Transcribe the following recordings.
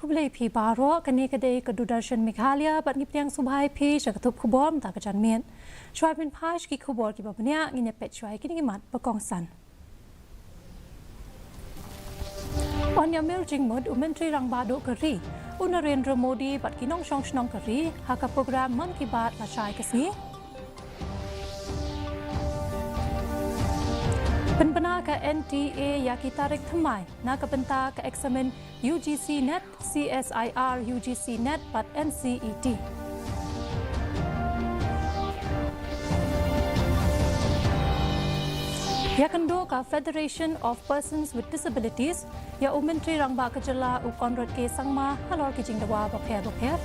kublai pi baro kani kadai kedudarshan Meghalaya bat ngipiang subhai pi syakatup kubom tak kejan mien. Syuai bin paj ki kubor ki babnya ngine pet syuai kini ngimat bakong san. On emerging mode Menteri Rang Bado Keri, Narendra Modi bat kinong shnong keri haka program Man Ki Baat la syai kesni. Penbena ke NTA ya kita tarik thamai na kebenta ke eksamen UGC Net CSIR UGC Net pat NCET. Ya kendo ka Federation of Persons with Disabilities ya Menteri Rang Ba Kejela u konrod ke sangma halor ke jingdawa bapher.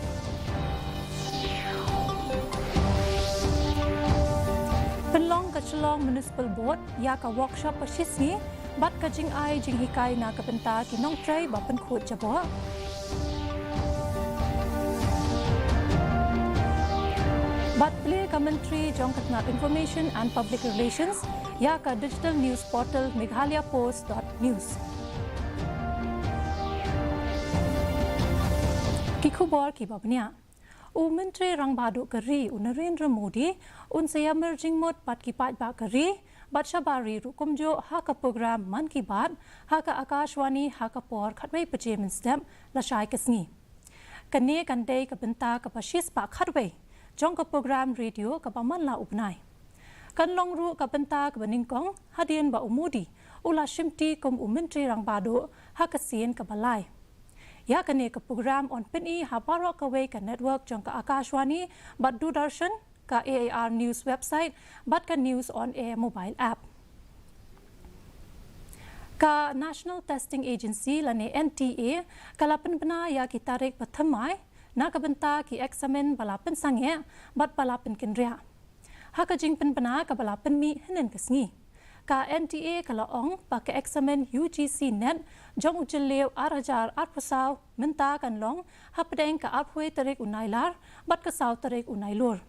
Penlong ke Chelong Municipal Board ya ka workshop persisni bat ka jing ai jing hikai na ka benta ki nong tray ba pen khut jabo. Bat play ka Menteri Jong Katnat Information and Public Relations ya ka digital news portal meghalayapost.news. Ki khubor ki babnya Menteri Rang Bado Keri Narendra Modi saya emerging mode pat ki pat ba keri bat shabari rukumjo haka program Man Ki Baat haka Akashwani haka por khatwei pajemen stem la shai kesni kane kandei ka benta ka pashis pa khatwei jong ka program radio ka paman la upnai kan long ru ka benta ka baningkong hadien ba umudi ula shimti kom Menteri Rang Bado haka sien ka balai ya kane ka program on peni habaro ka way ka network jong ka Akashwani bat Doordarshan ka AAR news website bat ka news on air mobile app ka National Testing Agency lane NTA kalapan bena ya kitarik pathamai na kabenta ki examen balapan sange bat balapan kinria haka jingpen bena ka balapan mi henen kesngi ka NTA kalaong pa ka examen UGC Net jong ujelew arajar arpasaw menta kan long hapdeng ka arpwe tarik unailar bat ka saw tarik unailur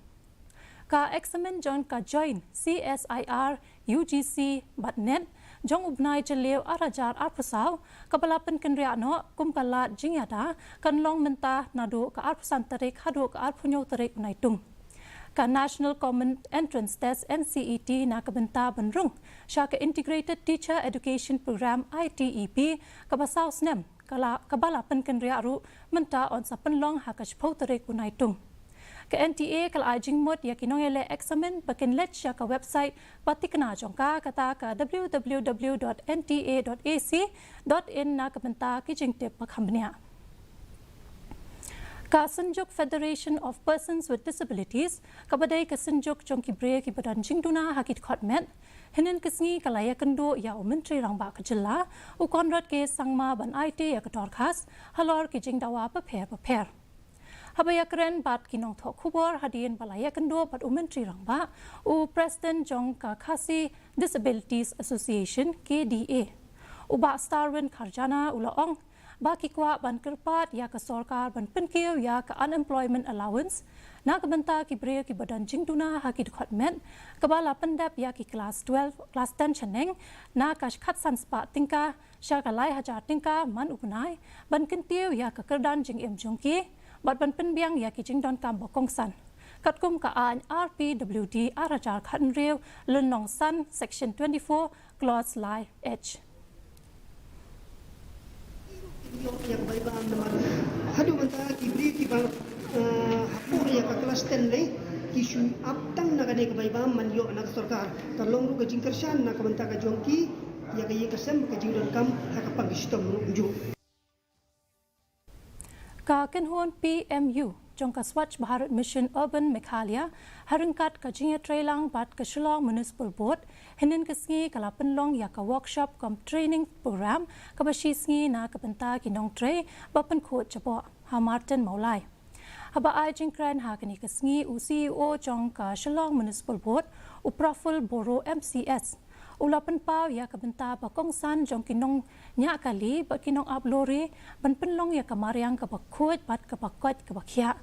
ka examen jong ka join CSIR UGC bat net jong ubnai jelew arajar arpasaw kabalapan kenria no kum kala jingyada kan long menta nado ka arpasan tarik hado ka arpunyo tarik unaitung ka National Common Entrance Test NCET na kabenta banrung siya ka Integrated Teacher Education Program ITEP kabasaw snem kabalapan kenria ru menta on sa penlong hakashpau tarik unaitung ka NTA kal ajing mod ya kinongele examen bakin let siya ka website patikna jongka kata ka www.nta.ac.in na kabenta kijing tip pakhamnya ka Sanjuk Federation of Persons with Disabilities kabadai ka Sanjuk jong kibre ki badan jingduna hakit khotmet hinen kisngi kalaya kendo ya Menteri Rang Ba Kejela u konrod ke sangma ban IT ya ka khas halor ki jingdawa paper habaya kren bat kinong thok khubor hadien balaya kendo bat Menteri Rang Ba u President jong ka Khasi Disabilities Association KDA u ba Starwin Kharjana ulaong baki kwa ban kerpat ya ka sarkar ban penkiu ya ka unemployment allowance na kabenta ki bre ki badan jingduna hakit khotmet kabala pendap ya ki class 12 class 10 chaneng na ka khat sanspa tingka sha ka lai hajar tingka man upnai ban kentiu ya ka kerdan jing em jongki bat ban penbiang ya ki jingdon kam bokong san katkum ka an RPWD arajar khan rew lunong san section 24 clause lie h yang baik-baik naman hadu manta kibri ki bang hapur ya ka kelas 10 le kishu aptang na gane ka baik-baik man yo anak sarkar talong ru ka jingkershan na ka manta ka jongki ya ka yekasem ka jingdon kam ka pangistom unju ka kenhon PMU jong ka Swachh Bharat Mission Urban Meghalaya harungkat ka jingya trailang bat ka Chelong Municipal Board hinin kisngi kala penlong ya ka workshop kom training program ka bashisngi na ka benta kinong tray bapen khot jabo ha Martin Maulai haba ai jingkran ha kani kisngi u CEO jong ka Chelong Municipal Board u Proful Boro MCS ulapan pau ya ka benta bakong san jong kinong nya kali ba kinong ablori ban penlong ya ka mariang ka bakhot bat ka bakot ka bakhya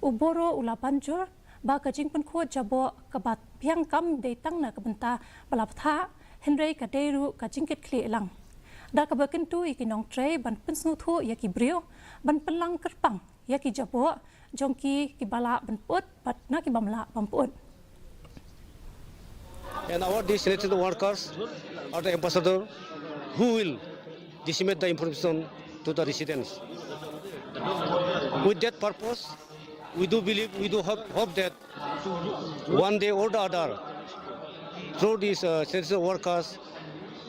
uboro ulapan jur ba ka jingpen khot jabo ka bat piang kam de tang na ka benta balaptha henrei ka deru ka jingket khle lang Da kabakentu ikinong tray ban pensnuthu ya ki brio ban pelang kerpang ya ki jabo jongki ki bala ban put pat na ki bamla pamput. And our designated workers are the ambassador who will disseminate the information to the residents. With that purpose, we do hope that one day or the other, through these citizen workers,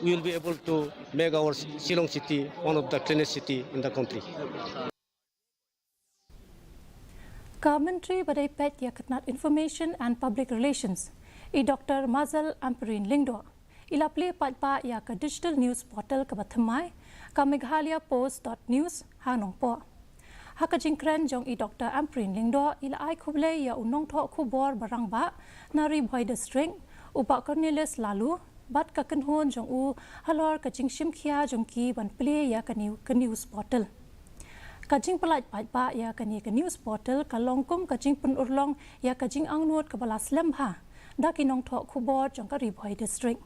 we will be able to make our Shillong city one of the cleanest city in the country. Menteri Badai Pet Yakatnat Information and Public Relations, Dr. Mazal Amperin Lingdo, Ilapli Patpa Yaka Digital News Portal Kabathamai, Meghalaya Post.news Hanongpo. Hakajingkren jong Dr. Amperin Lingdo ila ai kuble ya unong tho kubor barangba nari boy district upa Cornelius lalu bat kakenhon jong u halor kajing shimkhia jong ki ban play ya ka news portal. Kajing pelaj patpa ya ka news portal kalongkum kajing penurlong ya kajing angnut ka balas lembha da kinong tho kubor jong ka riboy district.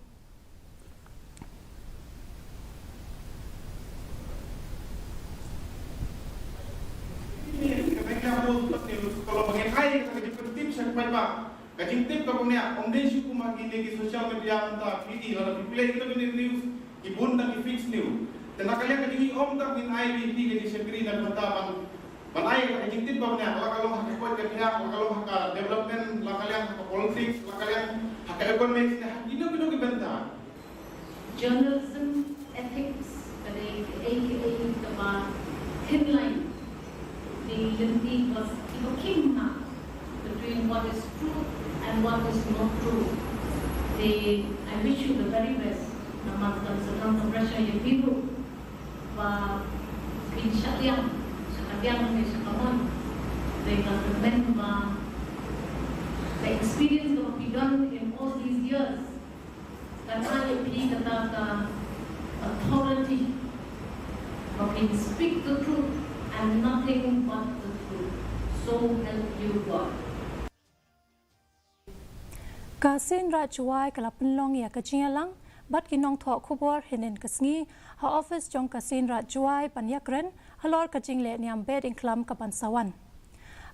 Kalau mengenai tim sampai pak, kajing tim kalau punya omden suku magi di sosial media mentah PD kalau dipilih kita bini news, ibun dan fix news. Dan kalian kajing om tak bin IBT kajing sekri dan mentah ban kajing tim kalau punya kalau hakikat kerja kalau hak development kalian hak politics kalian hak ekonomi ini kita bentah. Journalism ethics pada AKA tema thin line. The unity was king now between what is true and what is not true. I wish you the very best. Namatkan sedang pressure yang biru, pinsyatiang, sakatiang may sakamon. They can remember the experience of we done in all these years. Karena ini kata authority, we speak the truth. And nothing but the truth. So help you God. Kasin Rajwai kalapenlong ya kajingalang bat kinong tho kubor hinin kasngi ha office jong Kasin Rajwai panyakren halor kajing le niam bed inklam kapansawan.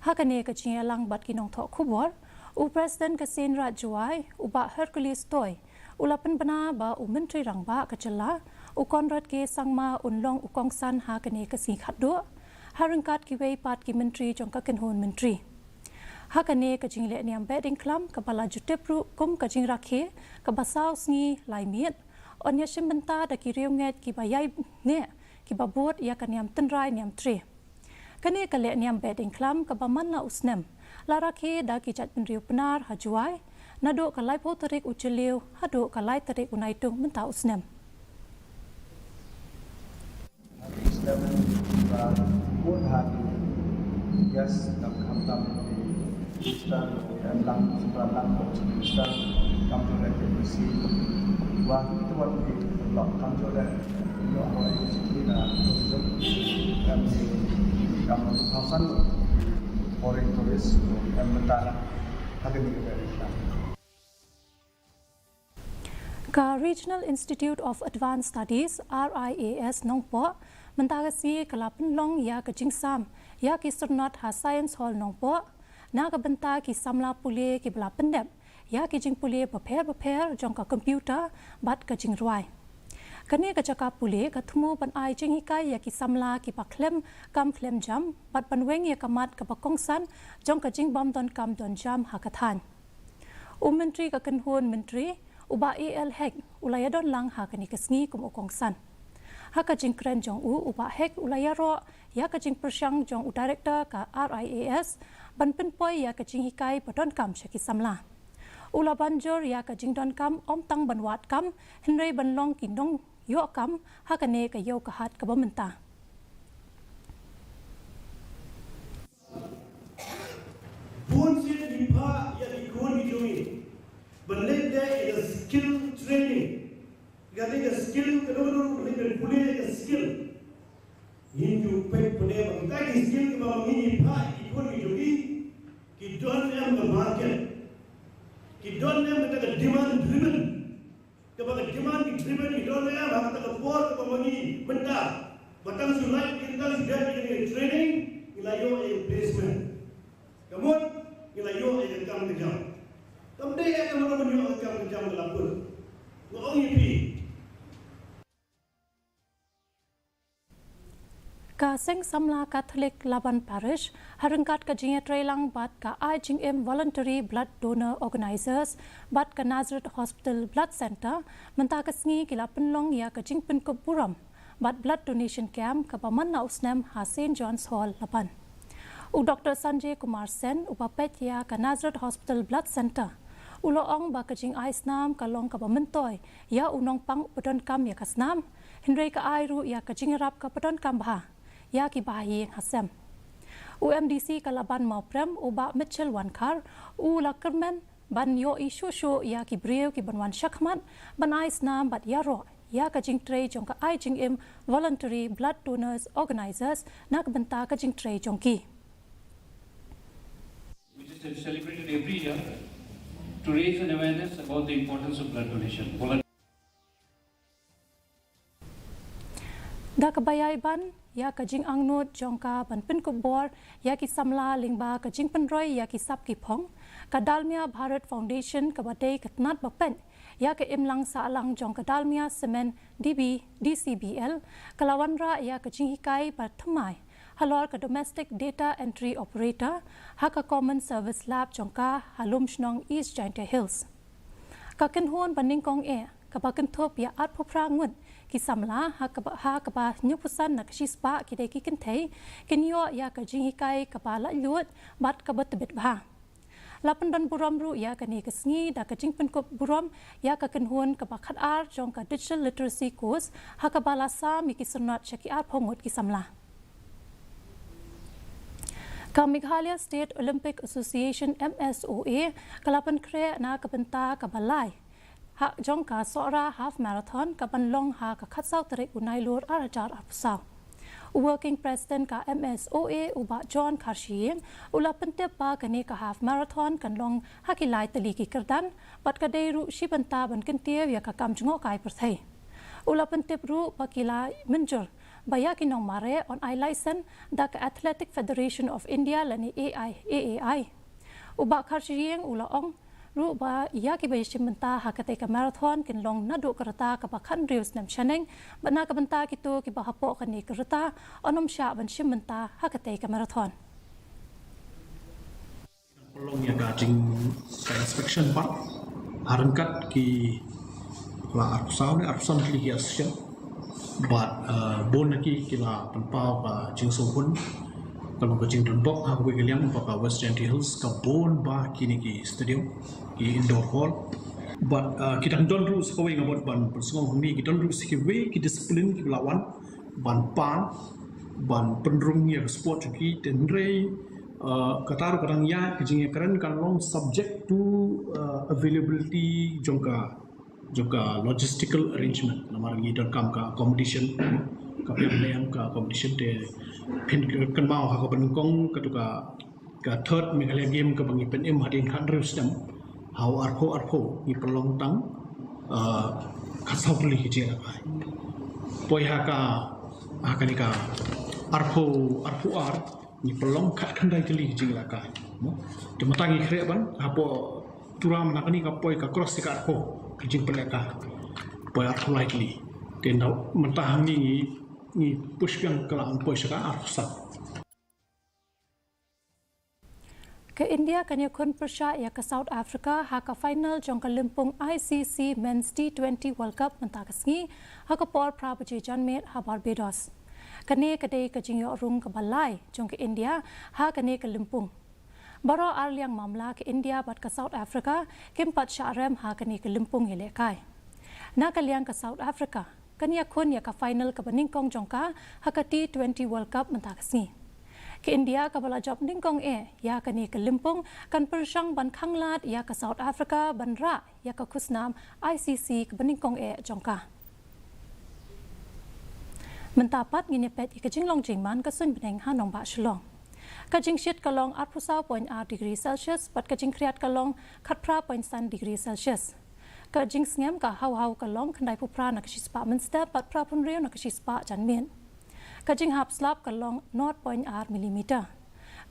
Hakane kajingalang bat kinong tho kubor u President Kasin Rajwai uba Hercules Toy ulapen bana ba u menteri rangba kacela u konrad ke sangma unlong u kongsan hakane kasngi khatdo harangkat kiwei pat ki menteri jong ka kenhon menteri hakane kajing le niam beding klam kapala jutepru kum kajing rakhe ka basau sngi laimiet onya shimbenta da ki riunget ki bayai ne ki babot ya kaniam tenrai niam tre kane ka le niam beding klam ka baman la usnem la rakhe da ki chat penriu penar hajuai nado ka lai potarik ucheliu hado ka lai tarik unaitung menta usnem Pun hati, yes, nak hantam kita dan lang sebelah kita kamu lagi bersih. Wah itu waktu blok kamu dan blok awal itu kita kamu kawasan foreign tourist yang mentara hari ini kita. Ka Regional Institute of Advanced Studies RIAS Nongpo mentagasi kalapan long ya kajing sam ya ki surnat ha science hall Nongpo na ka benta ki samla pule ki bela pendep ya ki jing pule beper jong ka komputer bat ka jing ruai kani ka caka pule ka thumu ban ai jing hikai ya ki samla ki pa klem kam klem jam bat panweng ya kamat ka pakongsan jong ka jing bom don kam don jam ha ka than menteri ka kenhon menteri uba AL hek ulaya don lang ha kani kasngi kum okongsan haka jing kren jong u uba hek ulaya ro ya ka jing persyang jong u director ka RIAS ban penpoi ya ka jing hikai padon kam syaki samla ula banjor ya ka jing don kam om tang ban wat kam henry ban long ki dong yo kam haka ne ka yo ka hat ka bamenta Buon sir di pa ya di kon di jomi Berlin there is skill training. Gadi the skill, kadang-kadang berlin boleh the skill. Hindu pek boleh bagi skill kalau ini pak ikut hidupi, kita am the market, kita am the demand driven, kita bagaimana diterima di dalam hak terkepor kemangi benda batang sulai kita sudah dengan training ilayo placement kemudian ilayo rekam kejam kemudian kamu menyo rekam kejam lapor ngong ipi ka seng samla Catholic Laban Parish harengkat ka jinge trailang bat ka IGM Voluntary Blood Donor Organizers bat ka Nazareth Hospital Blood Center menta ka sngi kila penlong ya ka jing pen buram bat blood donation camp ka paman na usnem ha St John's Hall Laban u Dr Sanjay Kumar Sen upapet ya ka Nazareth Hospital Blood Center uloong ba ka jing aisnam ka long ka pamentoy ya unong pang pedon kam ya kasnam hinrei ka airu ya ka jingerap ka pedon kam bah ya ki bahi hasem UMDC kalaban mauprem uba Mitchell Wankar u lakermen ban yo isu sho ya ki breu ki banwan shakman ban ais nam bat yaro ya ka jing trei jong ka ai jing im Voluntary Blood Donors Organizers nak benta ka jing trei jong ki which is celebrated every year to raise an awareness about the importance of blood donation. Da kabayay ban ya kajing angnut jongka ban pin kubor ya ki samla lingba kajing penroy ya ki sap ki phong kadalmia Bharat Foundation kabadai katnat bapen ya ke imlang salang jong kadalmia semen DCBL kalawanra ya kajing hikai patmai halor ka domestic data entry operator haka common service lab jongka halum shnong East Giant Hills kaken hon baning kong kabakan top ya at poprangun ki samla ha kaba nyupusan na kasispa ki dei ki kentei kinyo ya ka jinghikai kapala lut bat kabat bit ba lapan dan buram ru ya kani kasngi da ka jingpen kop buram ya ka kenhun ka bakhat ar jong ka digital literacy course ha ka balasa mi ki sunat chaki ar phongot ki samla ka Meghalaya State Olympic Association MSOA kalapan kre na kabenta kabalai ha jong ka sora half marathon ka banlong ha ka khatsau tere unai lor arajar apsau working president ka MSOA uba John Khasi ula pente pa kane ka half marathon kan long ha ki lai tali ki kerdan pat ka deiru shibanta ban kentie ya ka kam jungo kai perthai ula pente ru pakila menjur baya ki nong mare on I license da ka Athletic Federation of India lani AAI uba Khasi ula ong ru ba ya ki bai shimenta hakate ka marathon kin long na do karata ka bakhan reus nam chaneng bana ka banta ki to ki ba hapo ka ni karata onom sha ban shimenta hakate ka marathon long ya ka jing inspection part harangkat ki la arsau ni arsam ki asya but bon ki la panpau ba jing sohun kalau ke jing dembok ha ko geliang pa West Giant Hills ka bon ba kini ki stadium ki indoor hall but kita don ru sekawai ngabot ban persungong ni kita don ru sekawai ki disiplin ki lawan ban pan ban pendrung ya sport ki tenrei kataru kadang ya ki jing keren kan long subject to availability jongka logistical arrangement namar ngi don kam ka competition ka playang ka competition de pin kan mau ha ka benungkong ka third Meghalaya game ka bangi pen em hadin kan rusdam how arpo ni pelong tang khasau li ki jera pai poi ha ka ni ka arpo ar ni pelong khat kan dai li ki jera ka mo de matangi khre ban hapo turam nakani ka poi ka cross ka arpo ki jing peleka poi arpo likely den mentah ni push yang kala poi saka arsa ke India kanya kun persya ya ke South Africa ha ka final jong ka limpung ICC Men's T20 World Cup mentakasngi ha ka por prabaje janmet ha Barbados kane kade ka jingyo rung ka balai jong ke India ha kane ka limpung baro arliang mamla ke India bat ka South Africa kimpat sharem ha kane ka limpung hele kai na ka liang ka South Africa kanya kun ya ka final ka baningkong jong ka ha ka T20 World Cup mentakasngi ke India ka bala job ningkong ya kani ke limpung kan persang ban khanglat ya ka South Africa ban ra ya ka khusnam ICC ke baningkong jongka mentapat ngine pet ke jinglong jingman ka sun beneng hanong ba shlong ka jingshit ka long 8.8 degree Celsius pat ka jingkriat ka long 4.3 degree Celsius ka jing ngem ka hau ka long khandai pu pra na ka spa minster pat pra pun reu na ka spa chan mien ka jing hap slap ka long 0.8 mm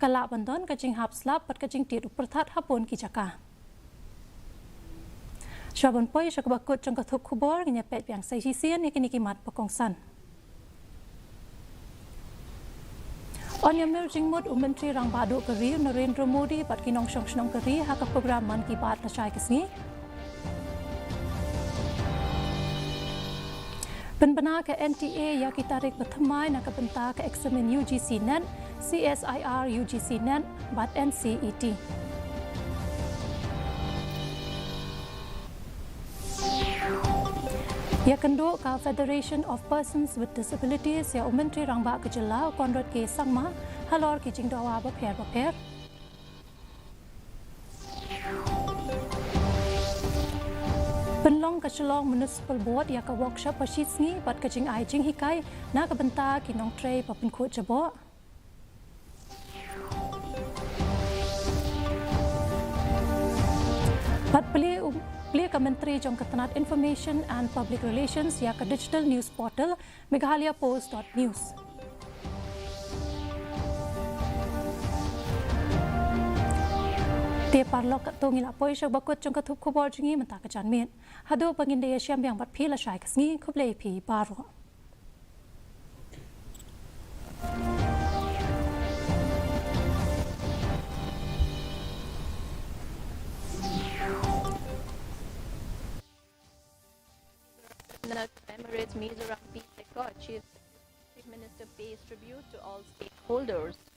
ka la bandon ka jing hap slap pat ka jing tit uprathat hapon ki chaka Shabon poi shakbakut trong ka thuk khubor nya pet piang sai hi sian ni ki mat pakong san On your merging mode, Menteri Rang Badu Kari, Narendra Modi, Pat Kinong Shong Shnong Kari, Haka program Man Ki Baat Lashai Kisni. Penbena ke NTA ya kita tarik bertemai nak benta ke eksamen UGC NET, CSIR UGC NET, Bat NCET. Ya kenduk ka Federation of Persons with Disabilities ya Menteri Rangba Kejelau Konrad K Sangma halor ki jing dawa baper. Penlong Kecelong Municipal Board ya ka workshop pasisngi bat kajing ai jing hikai na ka benta ki nong tray papin ko jabo. Pat beli Menteri Jong Ketenat Information and Public Relations ya ke digital news portal meghalayapost.news. Dia parlok tu ngila poi syak bakut jong kathup khobor jingi menta ka janmen. Hado pangin de syam yang bat phila shai kasngi khoble phi baro. Commemorates Major Rampi Chief Minister pays tribute to all stakeholders.